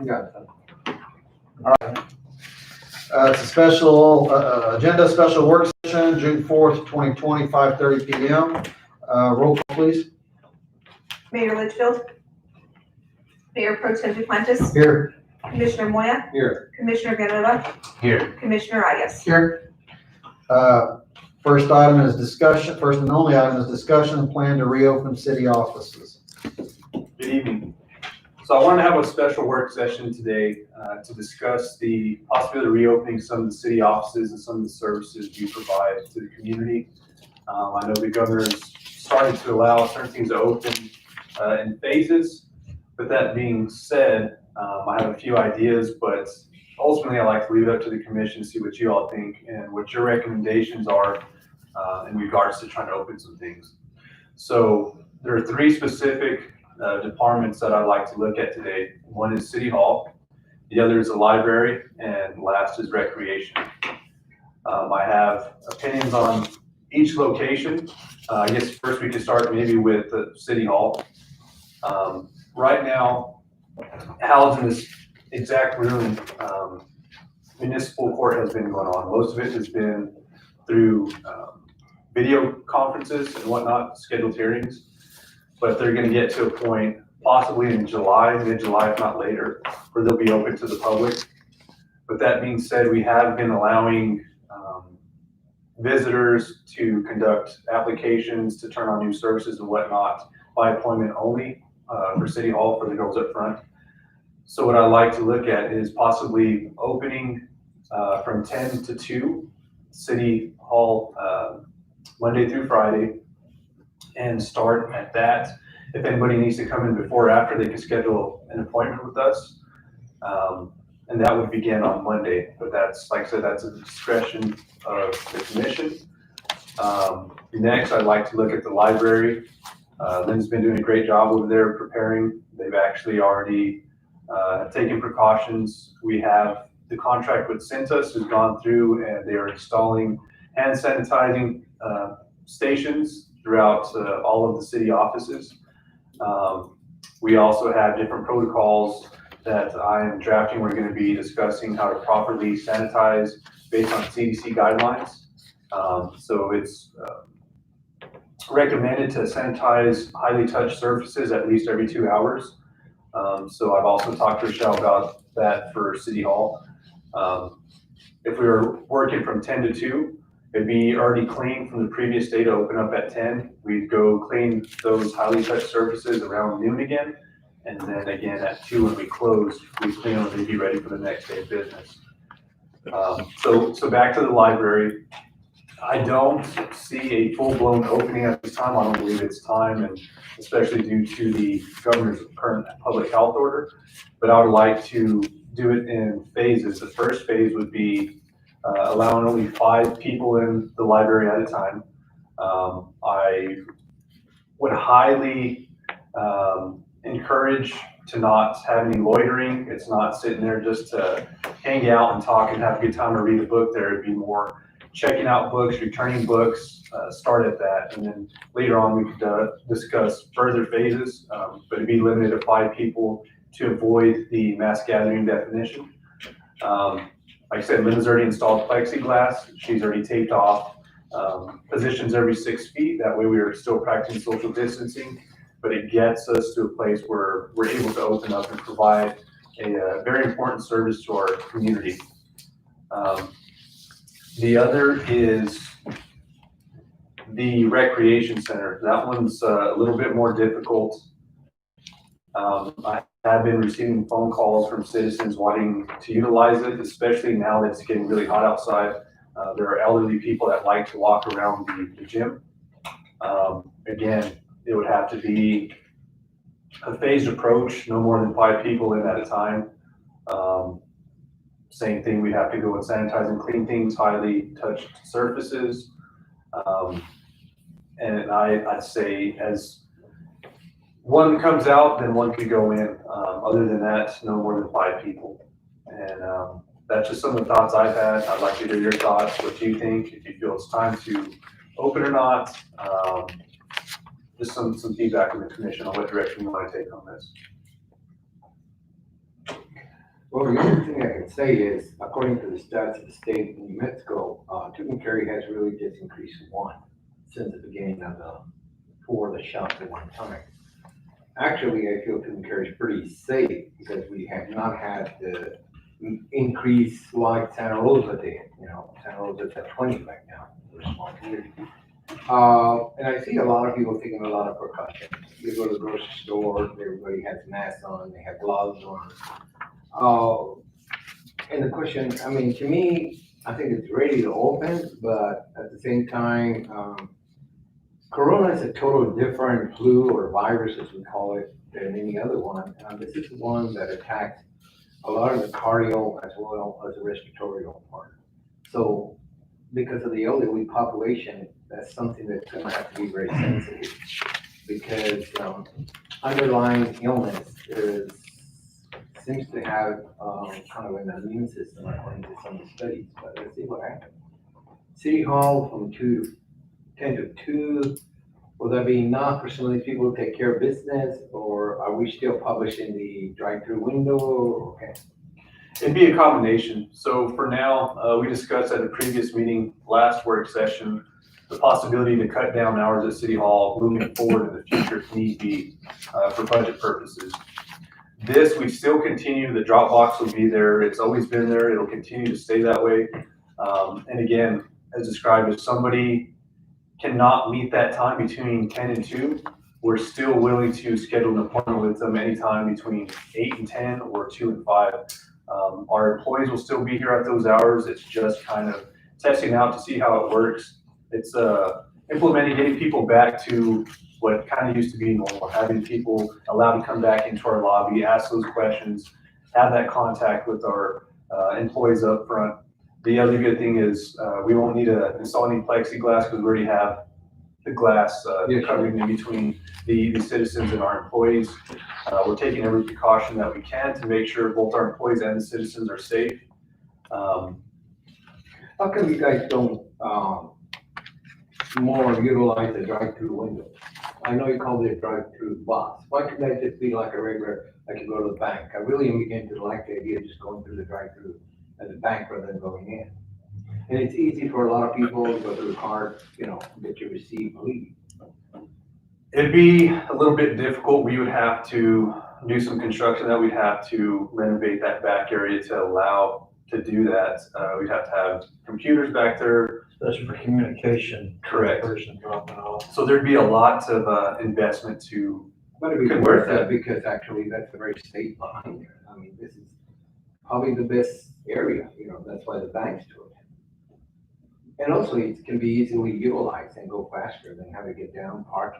You got it. All right. It's a special agenda, special work session, June 4th, 2020, 5:30 p.m. Roll call, please. Mayor Litchfield. Mayor Pro Tem Duplantis. Here. Commissioner Moya. Here. Commissioner Guerrero. Here. Commissioner Arias. Here. First item is discussion, first and only item is discussion and plan to reopen city offices. Good evening. So I want to have a special work session today to discuss the possibility of reopening some of the city offices and some of the services we provide to the community. I know the governor is starting to allow certain things to open in phases. But that being said, I have a few ideas, but ultimately I like to leave it up to the commission to see what you all think and what your recommendations are in regards to trying to open some things. So there are three specific departments that I'd like to look at today. One is City Hall, the other is the library, and last is recreation. I have opinions on each location. I guess first we can start maybe with City Hall. Right now, housed in this exact room, municipal court has been going on. Most of it has been through video conferences and whatnot, scheduled hearings. But they're going to get to a point, possibly in July, mid-July, if not later, where they'll be open to the public. But that being said, we have been allowing visitors to conduct applications to turn on new services and whatnot by appointment only for City Hall for the girls up front. So what I'd like to look at is possibly opening from 10 to 2 City Hall Monday through Friday, and start at that. If anybody needs to come in before or after, they can schedule an appointment with us. And that would begin on Monday, but that's, like I said, that's a discretion of the commission. Next, I'd like to look at the library. Lynn's been doing a great job over there preparing. They've actually already taken precautions. We have the contract with Cintas has gone through, and they are installing hand sanitizing stations throughout all of the city offices. We also have different protocols that I am drafting. We're going to be discussing how to properly sanitize based on CDC guidelines. So it's recommended to sanitize highly touched surfaces at least every 2 hours. So I've also talked to Rochelle about that for City Hall. If we were working from 10 to 2, it'd be already clean from the previous day to open up at 10. We'd go clean those highly touched surfaces around noon again. And then again at 2 when we close, we clean them and be ready for the next day of business. So back to the library. I don't see a full-blown opening at this time. I don't believe it's time, and especially due to the governor's current public health order. But I would like to do it in phases. The first phase would be allowing only 5 people in the library at a time. I would highly encourage to not have any loitering. It's not sitting there just to hang out and talk and have a good time or read a book. There would be more checking out books, returning books, start at that. And then later on we could discuss further phases, but it'd be limited to 5 people to avoid the mass gathering definition. Like I said, Lynn's already installed plexiglass. She's already taped off positions every 6 feet. That way we are still practicing social distancing, but it gets us to a place where we're able to open up and provide a very important service to our community. The other is the recreation center. That one's a little bit more difficult. I have been receiving phone calls from citizens wanting to utilize it, especially now that it's getting really hot outside. There are elderly people that like to walk around the gym. Again, it would have to be a phased approach, no more than 5 people in at a time. Same thing, we'd have to go and sanitize and clean things, highly touched surfaces. And I'd say as one comes out, then one could go in. Other than that, no more than 5 people. And that's just some of the thoughts I've had. I'd like to hear your thoughts, what you think, if you feel it's time to open or not. Just some feedback from the commission on what direction you want to take on this. Well, the only thing I can say is, according to the stats of the state in New Mexico, tooth and carry has really just increased one since the beginning of the shots at one time. Actually, I feel tooth and carry is pretty safe because we have not had the increase like Santa Rosa did. Santa Rosa's at 20 right now. We're a small community. And I see a lot of people taking a lot of precautions. You go to the grocery store, everybody has masks on, they have gloves on. And the question, I mean, to me, I think it's ready to open, but at the same time, Corona is a total different flu or virus, as we call it, than any other one. This is the one that attacks a lot of the cardio as well as the respiratory part. So because of the elderly population, that's something that's gonna have to be very sensitive because underlying illness seems to have kind of an immune system according to some of the studies, but let's see what happens. City Hall from 10 to 2, will that be enough for some of these people to take care of business, or are we still publishing the drive-through window? Okay. It'd be a combination. So for now, we discussed at a previous meeting, last work session, the possibility to cut down hours at City Hall moving forward in the future if need be for budget purposes. This, we still continue, the drop box will be there. It's always been there. It'll continue to stay that way. And again, as described, if somebody cannot meet that time between 10 and 2, we're still willing to schedule an appointment with them anytime between 8 and 10 or 2 and 5. Our employees will still be here at those hours. It's just kind of testing out to see how it works. It's implementing, getting people back to what kind of used to be normal, having people allowed to come back into our lobby, ask those questions, have that contact with our employees up front. The other good thing is we won't need to install any plexiglass because we already have the glass covering in between the citizens and our employees. We're taking every precaution that we can to make sure both our employees and the citizens are safe. How come you guys don't more utilize the drive-through window? I know you call it a drive-through box. Why couldn't that just be like a regular, like you go to the bank? I really am beginning to like the idea of just going through the drive-through at the bank rather than going in. And it's easy for a lot of people to go through the card, that you receive, leave. It'd be a little bit difficult. We would have to do some construction that we'd have to renovate that back area to allow to do that. We'd have to have computers back there. Especially for communication. Correct. Person dropping off. So there'd be a lot of investment to But it'd be convert worth it because actually that's a very safe behind there. I mean, this is probably the best area, that's why the banks do it. And also it can be easily utilized and go faster than having to get down, park.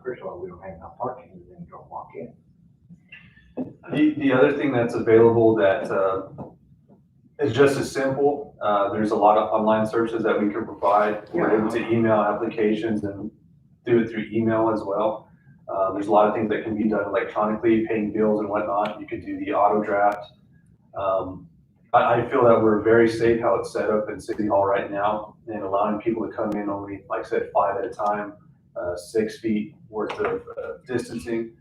First of all, we don't have enough parking, and then you don't walk in. The other thing that's available that is just as simple, there's a lot of online searches that we can provide. We're able to email applications and do it through email as well. There's a lot of things that can be done electronically, paying bills and whatnot. You could do the auto draft. I feel that we're very safe how it's set up in City Hall right now and allowing people to come in only, like I said, 5 at a time, 6 feet worth of distancing.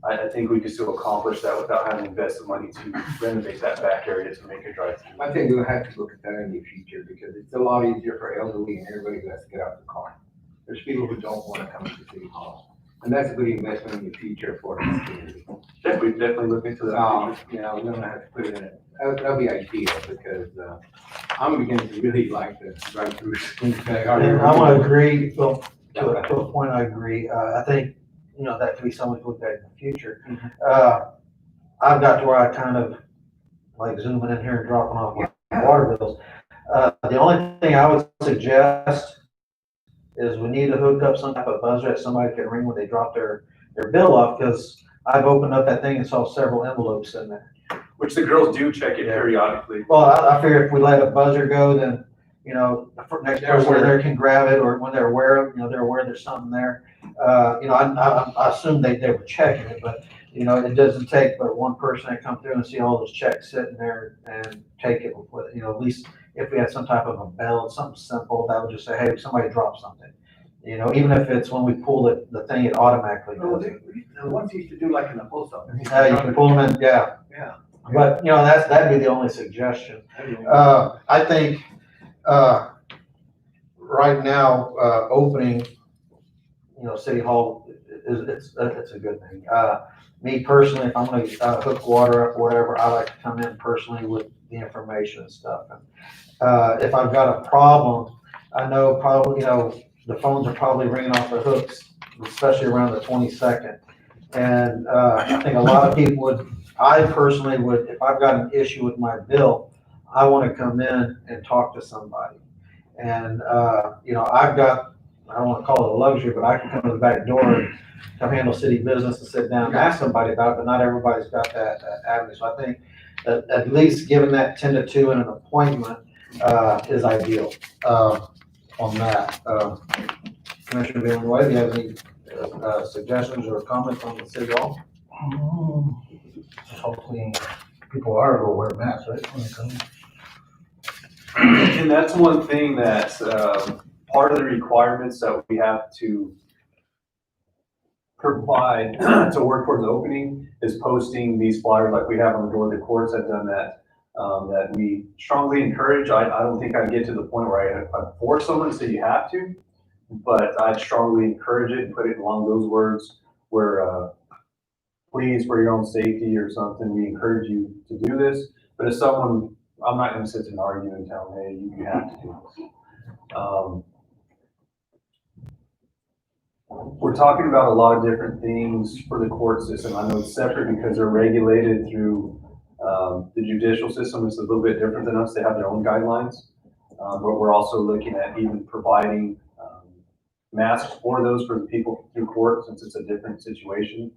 I think we could still accomplish that without having to invest the money to renovate that back area to make a drive-through. I think we'll have to look at that in the future because it's a lot easier for elderly and everybody who has to get out of the car. There's people who don't want to come to City Hall. And that's a good investment in the future for the community. Definitely look into that. We're gonna have to put it in. That'll be ideal because I'm beginning to really like the drive-through. And I want to agree, well, to a point, I agree. I think, that could be something to look at in the future. I've got to where I kind of like zooming in here and dropping off my water bills. The only thing I would suggest is we need to hook up some type of buzzer that somebody can ring when they drop their bill off, because I've opened up that thing and saw several envelopes in there. Which the girls do check it periodically. Well, I figure if we let a buzzer go, then, the next person there can grab it, or when they're aware of, they're aware there's something there. I assume they were checking it, but, it doesn't take but one person to come through and see all those checks sitting there and take it with, at least if we had some type of a bell, something simple, that would just say, hey, somebody dropped something. Even if it's when we pull the thing, it automatically does it. The ones used to do like in the post office. You can pull them in, yeah. But, that'd be the only suggestion. I think, right now, opening, City Hall it's a good thing. Me personally, if I'm gonna hook water up or whatever, I like to come in personally with the information and stuff. And if I've got a problem, I know probably, the phones are probably ringing off the hooks, especially around the 22nd. And I think a lot of people I personally would, if I've got an issue with my bill, I want to come in and talk to somebody. And, I've got, I don't want to call it a luxury, but I can come to the back door and come handle city business and sit down and ask somebody about it, but not everybody's got that avenue. So I think that at least giving that 10 to 2 and an appointment is ideal on that. Commissioner Villanueva, do you have any suggestions or comments on the city hall? Hopefully, people are going to wear masks, right, when they come. And that's one thing that, part of the requirements that we have to provide to work towards opening is posting these flyers like we have on the door. The courts have done that, that we strongly encourage. I don't think I'd get to the point where I'd force someone to say you have to, but I'd strongly encourage it and put it along those words where, please, for your own safety or something, we encourage you to do this. But if someone, I'm not gonna sit and argue and tell them, hey, you have to do this. We're talking about a lot of different things for the court system. I know it's separate because they're regulated through the judicial system. It's a little bit different than us. They have their own guidelines. But we're also looking at even providing masks for those for the people through court, since it's a different situation.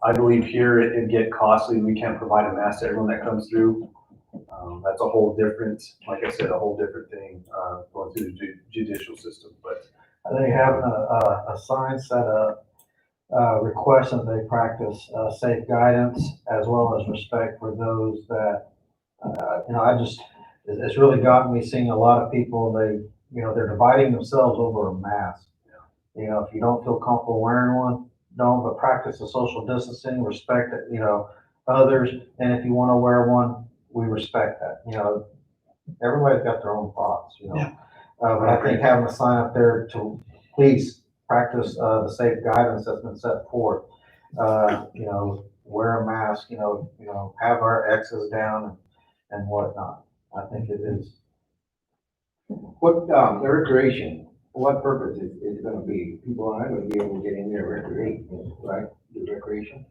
I believe here it'd get costly. We can't provide a mask to everyone that comes through. That's a whole different, like I said, a whole different thing going through the judicial system. But I think having a sign set up requesting that they practice safe guidance as well as respect for those that, it's really gotten me seeing a lot of people, they're dividing themselves over a mask. If you don't feel comfortable wearing one, don't, but practice the social distancing, respect it, others. And if you want to wear one, we respect that. Everybody's got their own thoughts, Yeah. But I think having a sign up there to please practice the safe guidance that's been set forth. Wear a mask, have our X's down and whatnot. I think it is. What, the recreation, what purpose is it gonna be? People aren't gonna be able to get in there and recreate, right? The recreation?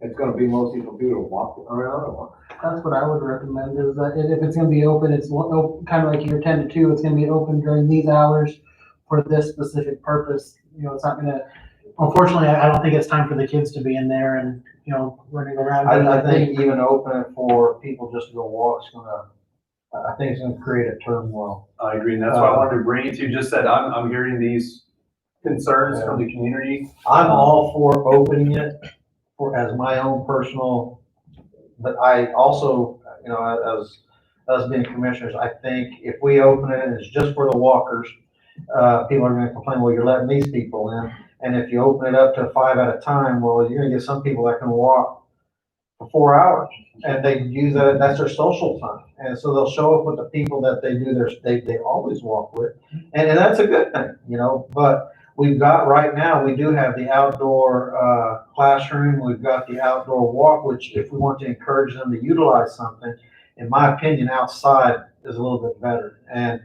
It's gonna be mostly for people to walk around or what? That's what I would recommend, is that if it's gonna be open, it's kind of like your 10 to 2, it's gonna be open during these hours for this specific purpose. It's not gonna, unfortunately, I don't think it's time for the kids to be in there and, running around. I think even open it for people just to go walk is I think it's gonna create a turmoil. I agree, and that's why I wanted to bring it to you, just that I'm hearing these concerns from the community. I'm all for opening it as my own personal, but I also, as us being commissioners, I think if we open it and it's just for the walkers, people are gonna complain, well, you're letting these people in. And if you open it up to 5 at a time, well, you're gonna get some people that can walk for 4 hours and they use that's their social time. And so they'll show up with the people that they always walk with. And that's a good thing, but we've got right now, we do have the outdoor classroom. We've got the outdoor walk, which if we want to encourage them to utilize something, in my opinion, outside is a little bit better. And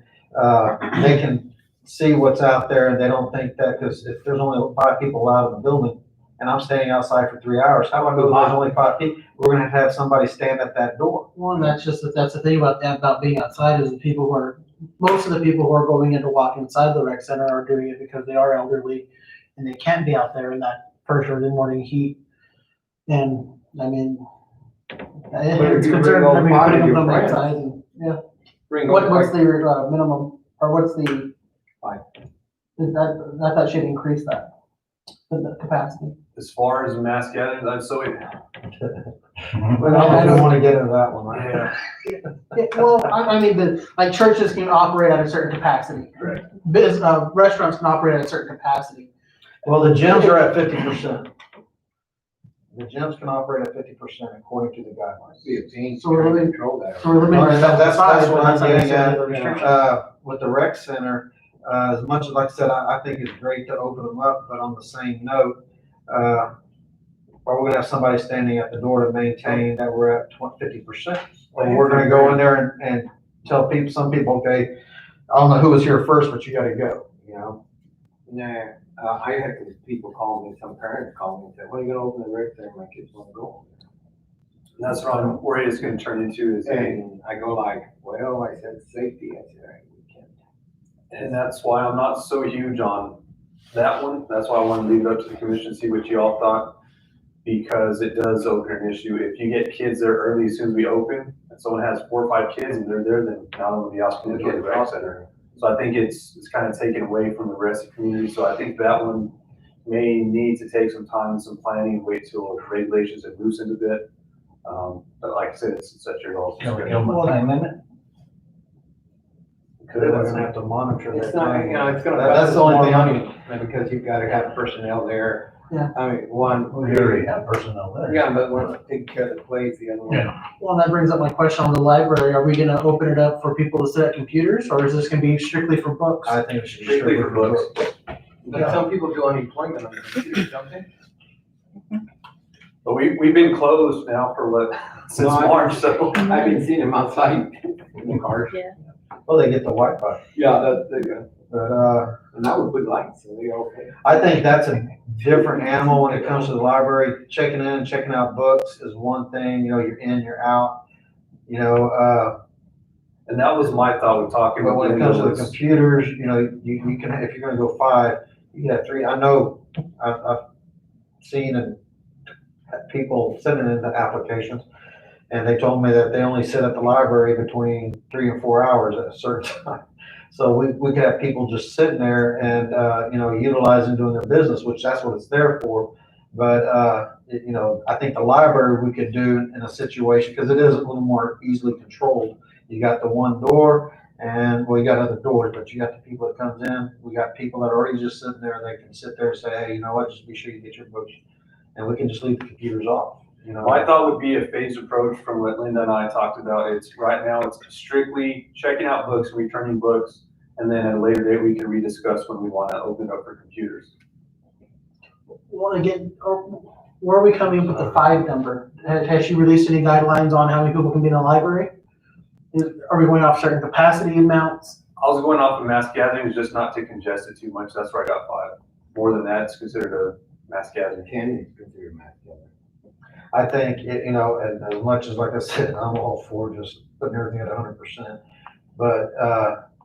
they can see what's out there and they don't think that, because if there's only 5 people out of the building and I'm standing outside for 3 hours, how do I know there's only 5 people? We're gonna have somebody stand at that door. Well, and that's the thing about being outside, is most of the people who are going in to walk inside the rec center are doing it because they are elderly and they can't be out there in that first or the morning heat. And I mean, it's you concerning, bring all 5 of putting your them friends. outside and, yeah. Like, What's the minimum, or what's the? 5. That should increase the capacity. As far as mass gatherings, so it, But I don't want to get into that one, right? yeah. Well, I mean, like churches can operate at a certain capacity. Right. Restaurants can operate at a certain capacity. Well, the gyms are at 50%. The gyms can operate at 50% according to the guidelines. Be a pain So we're to limiting- control that. So we're limiting. No, that's size, what but I'm that's not getting necessarily at. the restriction. With the rec center, as much as, like I said, I think it's great to open them up, but on the same note, are we gonna have somebody standing at the door to maintain that we're at 50%? Or we're gonna go in there and tell people, some people, okay, I don't know who was here first, but you gotta go, you know? Nah, I had people call me, some parents call me and say, when are you gonna open the rec center? My kids wanna go. And that's what I'm worried it's gonna turn into is, And I go like, well, I said safety. I said, we can't. and that's why I'm not so huge on that one. That's why I wanted to leave it up to the commission, see what you all thought. Because it does open an issue. If you get kids there early, as soon as we open, and someone has 4 or 5 kids and they're there, then not only the else can enjoy the rec center. So I think it's kind of taken away from the rest of the community. So I think that one may need to take some time and some planning, wait till regulations have loosened a bit. But like I said, it's such your goals. Can we give them a time limit? We're gonna have to monitor that. It's not, you know, it's gonna That's cost the only more thing money, because you've gotta have personnel there. Yeah. I mean, one. We already have personnel there. Yeah, but one take care of the plates, the other one. Yeah. Well, that brings up my question on the library. Are we gonna open it up for people to sit at computers, or is this gonna be strictly for books? I think it should be Strictly for books. But some people do unemployment on the computer, don't they? But we've been closed now for what, since No, March, so. I've been seeing them outside in the cars. Well, they get the Wi-Fi, Yeah, that's, but, and I would put lights, so they're okay. I think that's a different animal when it comes to the library. Checking in, checking out books is one thing, you know, you're in, you're out, you know, And that was my thought with talking but about. when it comes to the computers, you know, you can, if you're gonna go 5, you can have 3. I know, I've seen and had people sending in the applications, and they told me that they only sit at the library between 3 and 4 hours at a certain time. So we could have people just sitting there and, you know, utilizing, doing their business, which that's what it's there for. But, you know, I think the library we could do in a situation, because it is a little more easily controlled. You got the one door and, well, you got other doors, but you got the people that comes in. We got people that are already just sitting there. They can sit there and say, hey, you know what, just be sure you get your books. And we can just leave the computers off, you know. My thought would be a phased approach from what Linda and I talked about. It's right now, it's strictly checking out books, returning books, and then at a later date, we can rediscuss when we want to open it up for computers. Well, again, where are we coming up with the 5 number? Has she released any guidelines on how many people can be in the library? Are we going off certain capacity amounts? I was going off of mass gatherings, just not to congest it too much. That's where I got 5. More than that, it's considered a mass gathering. 10 is considered mass gathering. I think, you know, as much as, like I said, I'm all for just putting everything at 100%. But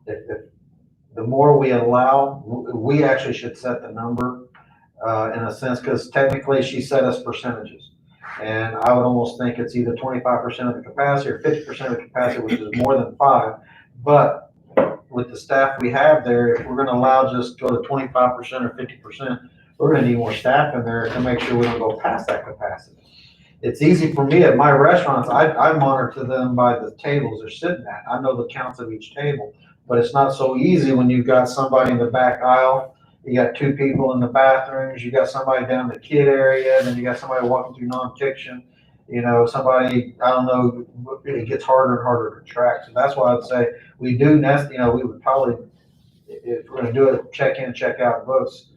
if the more we allow, we actually should set the number in a sense, because technically she set us percentages. And I would almost think it's either 25% of the capacity or 50% of the capacity, which is more than 5. But with the staff we have there, if we're gonna allow just go to 25% or 50%, we're gonna need more staff in there to make sure we don't go past that capacity. It's easy for me at my restaurants, I monitor them by the tables they're sitting at. I know the counts of each table, but it's not so easy when you've got somebody in the back aisle, you got 2 people in the bathrooms, you got somebody down the kid area, then you got somebody walking through nonfiction, you know, somebody, I don't know, it gets harder and harder to track. So that's why I'd say we do, you know, we would probably, if we're gonna do it, check in, check out books,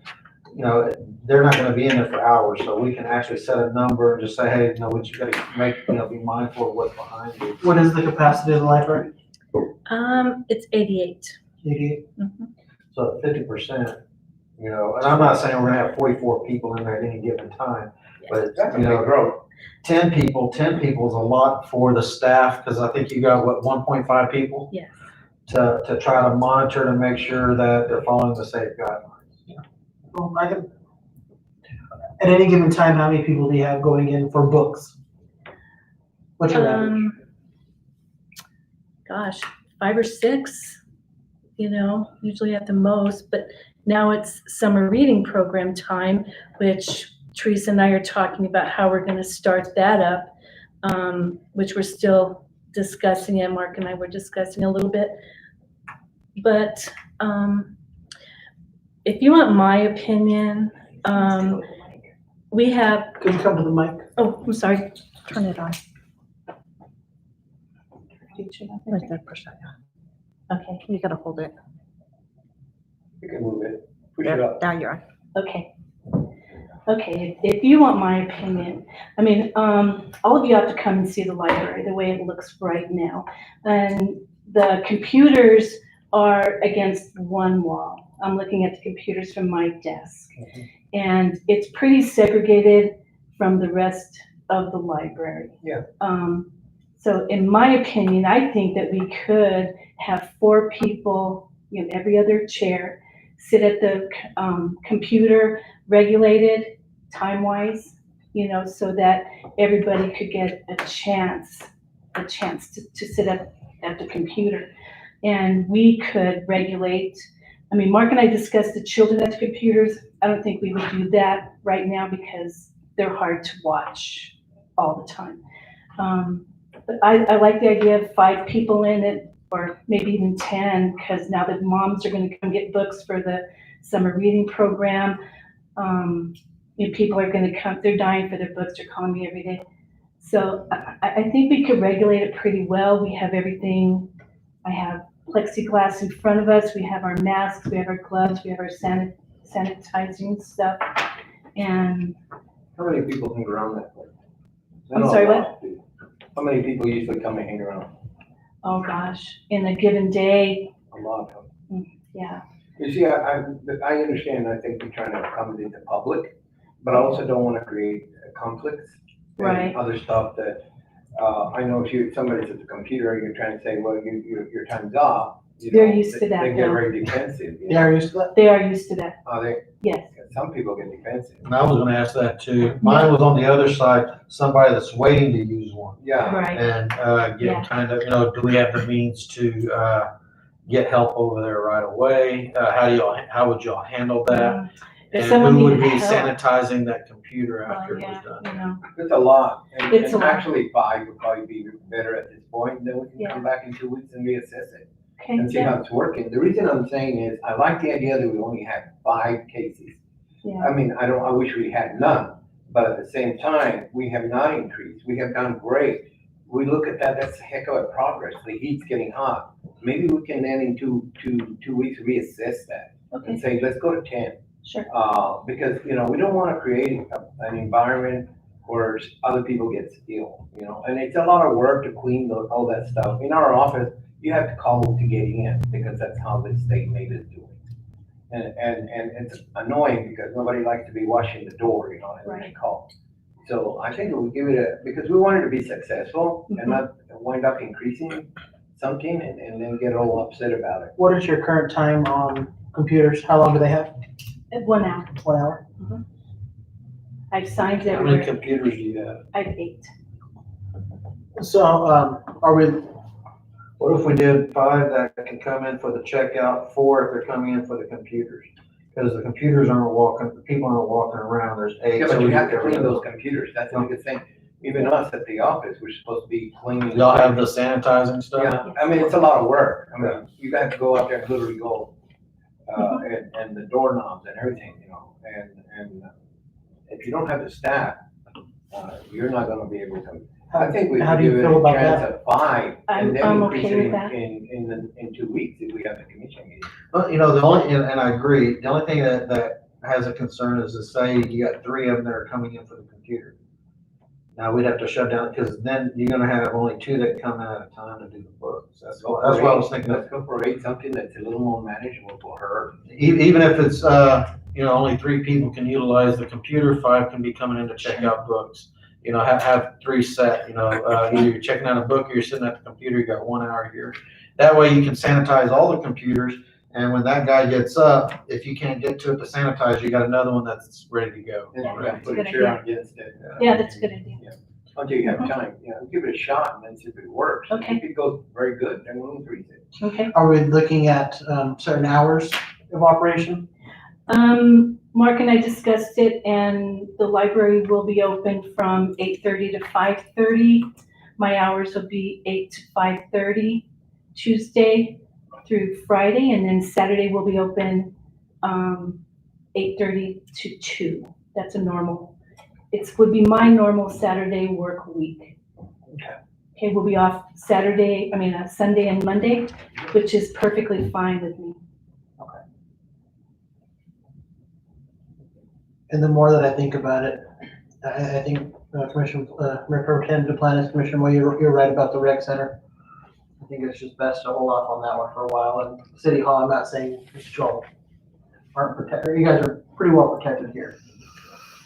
you know, they're not gonna be in there for hours, so we can actually set a number and just say, hey, you know, what you gotta make, you know, be mindful of what's behind you. What is the capacity of the library? It's 88. 88? So 50%, you know, and I'm not saying we're gonna have 44 people in there at any given time, but, That's a you big know, growth. 10 people is a lot for the staff, because I think you got, what, 1.5 people? Yes. To try to monitor to make sure that they're following the safe guidelines. Well, I can, at any given time, how many people do you have going in for books? What's your average? Gosh, 5 or 6, you know, usually at the most, but now it's summer reading program time, which Teresa and I are talking about how we're gonna start that up, which we're still discussing, and Mark and I were discussing a little bit. But if you want my opinion, we have, Could you come to the mic? Oh, I'm sorry. Turn it on. Right there, push that down. Okay, You gotta hold it. You can move it, push it There, up. now you're on. okay. Okay, if you want my opinion, I mean, all of you have to come and see the library, the way it looks right now. And the computers are against one wall. I'm looking at the computers from my desk. And it's pretty segregated from the rest of the library. Yeah. So in my opinion, I think that we could have 4 people, you know, every other chair, sit at the computer, regulated time-wise, you know, so that everybody could get a chance to sit at the computer. And we could regulate, I mean, Mark and I discussed the children at the computers. I don't think we would do that right now because they're hard to watch all the time. But I like the idea of 5 people in it, or maybe even 10, because now that moms are gonna come get books for the summer reading program, you know, people are gonna come, they're dying for their books, they're calling me every day. So I think we could regulate it pretty well. We have everything. I have plexiglass in front of us, we have our masks, we have our gloves, we have our sanitizing stuff, and How many people hang around that place? I'm sorry, what? How many people usually come and hang around? oh gosh, in a given day, A lot of them. yeah, You see, I understand, I think we're trying to accommodate the public, but I also don't wanna create conflicts. Right. And other stuff that, I know if somebody's at the computer, you're trying to say, well, your time's up. You They're know, used to that They get now. very defensive, you They know. are used to that. they are used to that, Are they? yes. Some people get defensive. And I was gonna ask that too. Mine was on the other side, somebody that's waiting to use one. Yeah, Right, And, Yeah. getting kind of, you know, do we have the means to, get help over there right away? How would y'all handle that? If And someone who would needed be help. sanitizing that computer well, after it was yeah, done? you know, it's a lot. And It's a lot. actually 5 would probably be better at this point. Then we can Yeah. come back in 2 weeks and reassess it okay, and see yeah, how it's working. The reason I'm saying is I like the idea that we only have 5 cases. yeah, I mean, I wish we had none, but at the same time, we have not increased. We have done great. We look at that, that's a heck of a progress. The heat's getting hot. Maybe we can then in two weeks reassess that and okay, say, let's go to 10. sure, Because, you know, we don't want to create an environment where other people get ill, you know? And it's a lot of work to clean all that stuff. In our office, you have to call to get in because that's how the state made us do it. And it's annoying because nobody likes to be washing the door, you know, and they Right. call. So I think we'll give it because we want it to be successful and not wind up increasing something and then get all upset about it. What is your current time on computers? How long do they have? at 1 hour, 1 hour? I've signed How many everywhere, computers do you have? I have 8. So, are we, What if we did 5 that can come in for the checkout, 4 if they're coming in for the computers? Because the computers aren't walking, the people aren't walking around, there's 8. Yeah, so but we you have to get rid clean of those computers. That's the good thing. Even us at the office, we're supposed to be cleaning. Y'all have the sanitizing stuff? Yeah, I mean, it's a lot of work. I mean, you got to go out there and literally go, and the doorknobs and everything, you know, and if you don't have the staff, you're not gonna be able to. I think we How could do you give it feel a about chance that? of 5 and then I'm increase okay it with that. in 2 weeks if we have the commission meeting. Well, you know, the only, and I agree, the only thing that has a concern is to say you got 3 of them that are coming in for the computer. Now, we'd have to shut down, because then you're gonna have only 2 that come in at a time to do the books. That's what I was thinking. Let's go for 8, something that's a little more manageable for her. Even if it's, you know, only 3 people can utilize the computer, 5 can be coming in to check out books. You know, have 3 set, you know, either you're checking out a book or you're sitting at the computer, you got 1 hour here. That way you can sanitize all the computers, and when that guy gets up, if you can't get to it to sanitize, you got another one that's ready to go. And Yeah, we're gonna that's put a a good chair idea. on against it. Yeah, that's a good idea. Until you have time, you know, give it a shot and then see if it works. Okay. If it goes very good, then we'll increase it. Okay. Are we looking at, certain hours of operation? Mark and I discussed it, and the library will be open from 8:30 to 5:30. My hours will be 8 to 5:30, Tuesday through Friday, and then Saturday will be open, 8:30 to 2. That's a normal would be my normal Saturday work week. Okay, we'll be off Sunday and Monday, which is perfectly fine with me. And the more that I think about it, I think Commissioner, Mayor Pro Tem Duplantis, Commissioner Moy, you're right about the rec center. I think it's just best to hold off on that one for a while. And City Hall, I'm not saying you all aren't protected, you guys are pretty well protected here.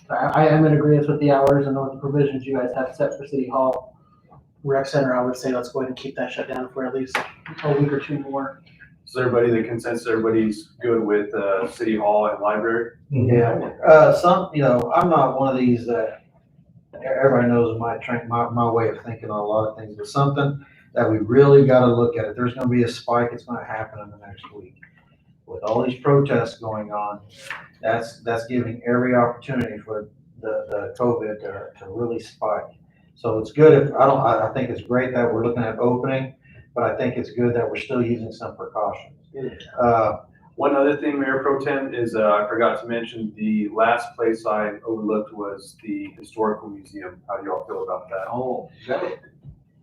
I am in agreement with the hours and with the provisions you guys have set for City Hall. Rec center, I would say let's go ahead and keep that shut down for at least a week or two more. Is everybody, the consensus, everybody's good with, City Hall and library? Yeah, I'm not one of these that, everybody knows my way of thinking on a lot of things, but something that we really gotta look at. If there's gonna be a spike, it's gonna happen in the next week. With all these protests going on, that's giving every opportunity for the COVID to really spike. So it's good if, I think it's great that we're looking at opening, but I think it's good that we're still using some precautions. One other thing, Mayor Pro Tem, is I forgot to mention, the last place I overlooked was the Historical Museum. How do y'all feel about that? Oh, that is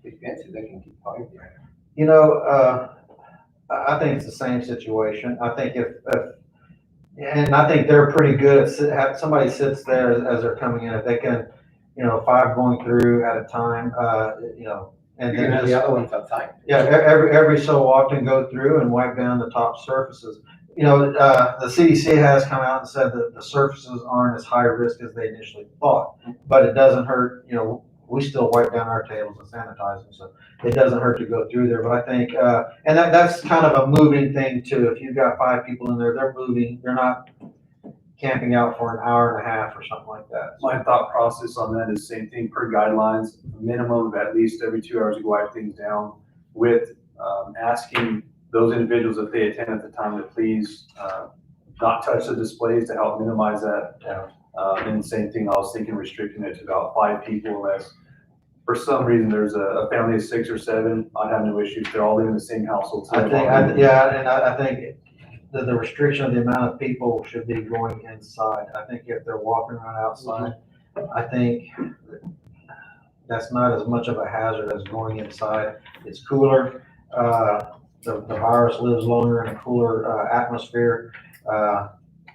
expensive, they can keep fighting. I think it's the same situation. I think and I think they're pretty good at have somebody sits there as they're coming in, if they can, 5 going through at a time, and You can then have just, the other ones outside. yeah, every so often go through and wipe down the top surfaces. The CDC has come out and said that the surfaces aren't as high risk as they initially thought, but it doesn't hurt, we still wipe down our tables and sanitize them, so it doesn't hurt to go through there. But I think, and that's kind of a moving thing too. If you've got 5 people in there, they're moving, they're not camping out for an hour and a half or something like that. My thought process on that is same thing per guidelines, minimum of at least every 2 hours you wipe things down, with asking those individuals if they attend at the time to please not touch the displays to help minimize that. And same thing, I was thinking restricting it to about 5 people, unless for some reason there's a family of 6 or 7, I'd have no issues. They're all living in the same household. So I think the restriction of the amount of people should be going inside. I think if they're walking around outside, I think that's not as much of a hazard as going inside. It's cooler. The virus lives longer in a cooler atmosphere.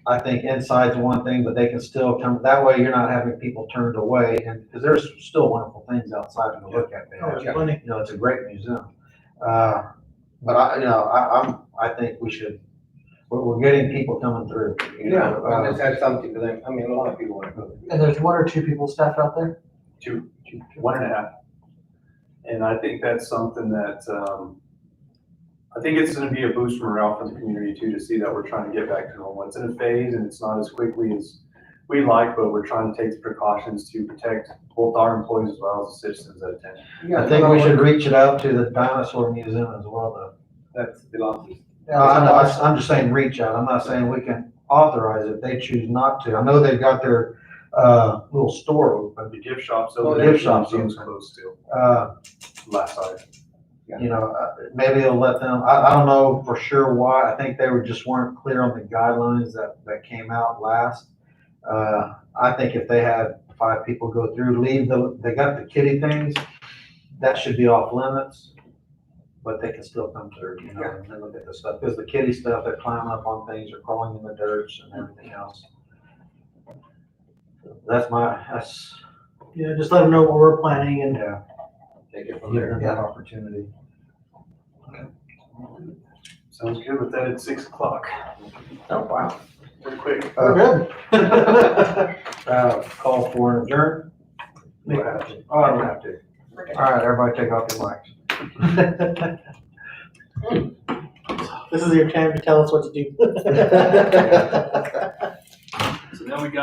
I think inside's one thing, but they can still come. That way, you're not having people turned away, and because there's still wonderful things outside to look at. It's a great museum. But I think we should. We're getting people coming through. Let's have something to them. I mean, a lot of people want to go. And there's 1 or 2 people staffed out there? 2, 1.5. And I think that's something that, I think it's gonna be a boost for morale for the community too, to see that we're trying to get back to normal. It's in a phase and it's not as quickly as we like, but we're trying to take the precautions to protect both our employees as well as the citizens that attend. I think we should reach it out to the Dinosaur Museum as well, though. That's belongs to. I'm just saying reach out. I'm not saying we can authorize it. They choose not to. I know they've got their little store open. The gift shops, Oh, the the gift shops museum's open. closed still, Uh, last night. Maybe it'll let them, I don't know for sure why. I think they just weren't clear on the guidelines that came out last. I think if they had 5 people go through, they got the kiddie things, that should be off limits, but they can still come through, and then look at the stuff. Because the kiddie stuff, they're climbing up on things, they're crawling in the dirt and everything else. That's Yeah, just let them know what we're planning and Take it from give there. them that opportunity. Sounds good with that at 6 o'clock. Oh, wow. Pretty quick. we're good. Call for an adjourn. Make- Oh, I don't have to. All right, everybody take off your mics. This is your time to tell us what to do. So now we got